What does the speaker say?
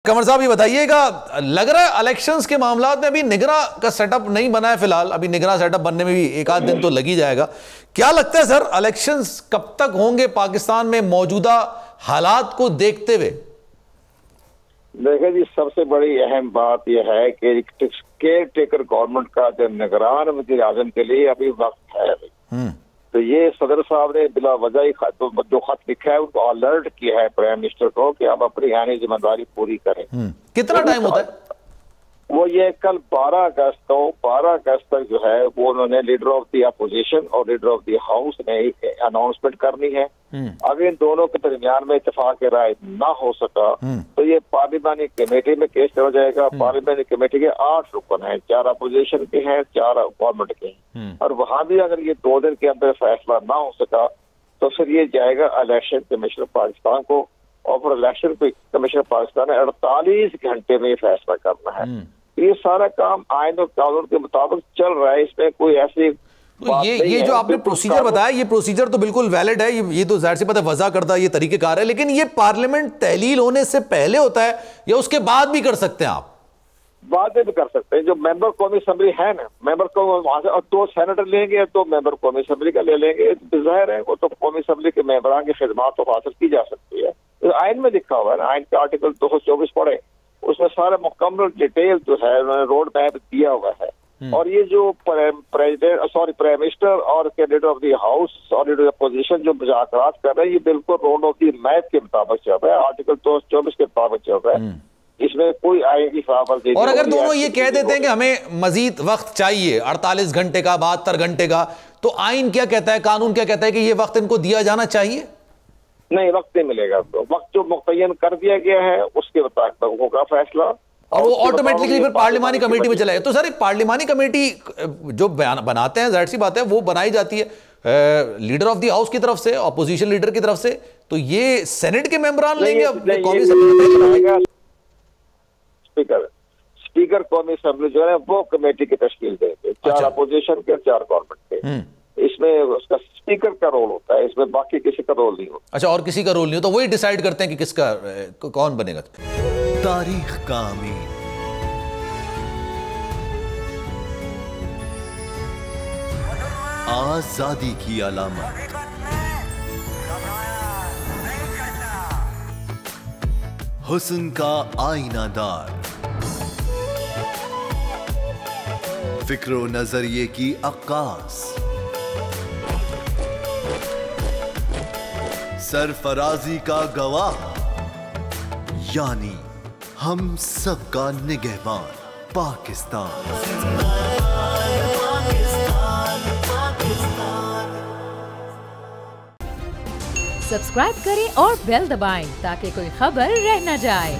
कमर साहब ये बताइएगा, लग रहा है इलेक्शंस के मामला में अभी निगरां का सेटअप नहीं बना है फिलहाल, अभी निगरां सेटअप बनने में भी एक आध दिन तो लग ही जाएगा। क्या लगता है सर, इलेक्शंस कब तक होंगे पाकिस्तान में मौजूदा हालात को देखते हुए? देखिए जी, सबसे बड़ी अहम बात यह है कि केयर टेकर गवर्नमेंट का जो निगरान वज़ीर आज़म के लिए अभी वक्त है। तो ये सदर साहब ने बिला वजह ही जो खत लिखा है उनको अलर्ट किया है प्राइम मिनिस्टर को कि आप अपनी आने जिम्मेदारी पूरी करें। कितना टाइम होता है? वो ये कल 12 अगस्त तक जो है वो उन्होंने लीडर ऑफ द अपोजिशन और लीडर ऑफ द हाउस ने अनाउंसमेंट करनी है। अगर इन दोनों के दरमियान में इत्तेफाक राय ना हो सका तो ये पार्लिमानी कमेटी में केस करा जाएगा। पार्लिमानी कमेटी के 8 रुकन हैं, 4 अपोजिशन के हैं, 4 गवर्नमेंट के हैं, और वहां भी अगर ये 2 दिन के अंदर फैसला ना हो सका तो फिर ये जाएगा इलेक्शन कमीशन पाकिस्तान को, और फिर इलेक्शन कमीशन पाकिस्तान ने 48 घंटे में फैसला करना है। ये सारा काम आइन और कानून के मुताबिक चल रहा है, इसमें कोई ऐसी तो ये जो आपने प्रोसीजर बताया, ये प्रोसीजर तो बिल्कुल वैलिड है, ये तो जाहिर सी बात है वजह करता ये तरीकेकार है, लेकिन ये पार्लियामेंट तहलील होने से पहले होता है या उसके बाद भी कर सकते हैं? आप बाद में भी कर सकते हैं। जो मेंबर कौमी असम्बली है ना, मेंबर को वहां से तो सेनेटर लेंगे तो मेंबर कौमी असम्बली का ले लेंगे, जाहिर है वो तो कौमी असम्बली के मेंबरान की खिदमत तो हासिल की जा सकती है। तो आइन में लिखा हुआ है ना, आइन का आर्टिकल 224 पढ़े, उसमें सारा मुकम्मल डिटेल जो है उन्होंने रोड मैप दिया हुआ है। और ये जो प्राइम मिनिस्टर और कैंडिडेट ऑफ द हाउस और लीडर ऑफ अपोजिशन जो मुज़ाकरात कर रहे हैं, ये बिल्कुल रोड ऑफ द मैप के मुताबिक चल रहा है, आर्टिकल 224 के मुताबिक चल रहा है। इसमें कोई आए की खिलाफवर्जी। और अगर दोनों ये कह देते हैं कि हमें मजीद वक्त चाहिए 48 घंटे का, 72 घंटे का, तो आइन क्या कहता है, कानून क्या कहता है कि ये वक्त इनको दिया जाना चाहिए? नहीं, वक्त नहीं मिलेगा। तो वक्त जो मुतय्यन कर दिया गया है उसके मुताबिक होगा फैसला, और वो ऑटोमेटिकली फिर पार्लिमानी कमेटी में चला है। तो सर पार्लिमानी कमेटी जो बनाते हैं, जाहिर सी बात है वो बनाई जाती है लीडर ऑफ द हाउस की तरफ से, अपोजिशन लीडर की तरफ से, तो ये सेनेट के मेंबरान लेंगे? स्पीकर कौमी असेंबली जो है वो कमेटी की तश्कील देंगे, 4 अपोजिशन के, 4 गवर्नमेंट के। इसमें उसका स्पीकर का रोल होता है, इसमें बाकी किसी का रोल नहीं होता। अच्छा, और किसी का रोल नहीं होता, वही डिसाइड करते हैं कि किसका कौन बनेगा। तारीख का अमीन, आजादी की अलामत, हुस्न का आईनादार, फिक्रो नजरिए की अक्कास, सरफराजी का गवाह, यानी हम सबका निगहबान पाकिस्तान। सब्सक्राइब करें और बेल दबाएं ताकि कोई खबर रह न जाए।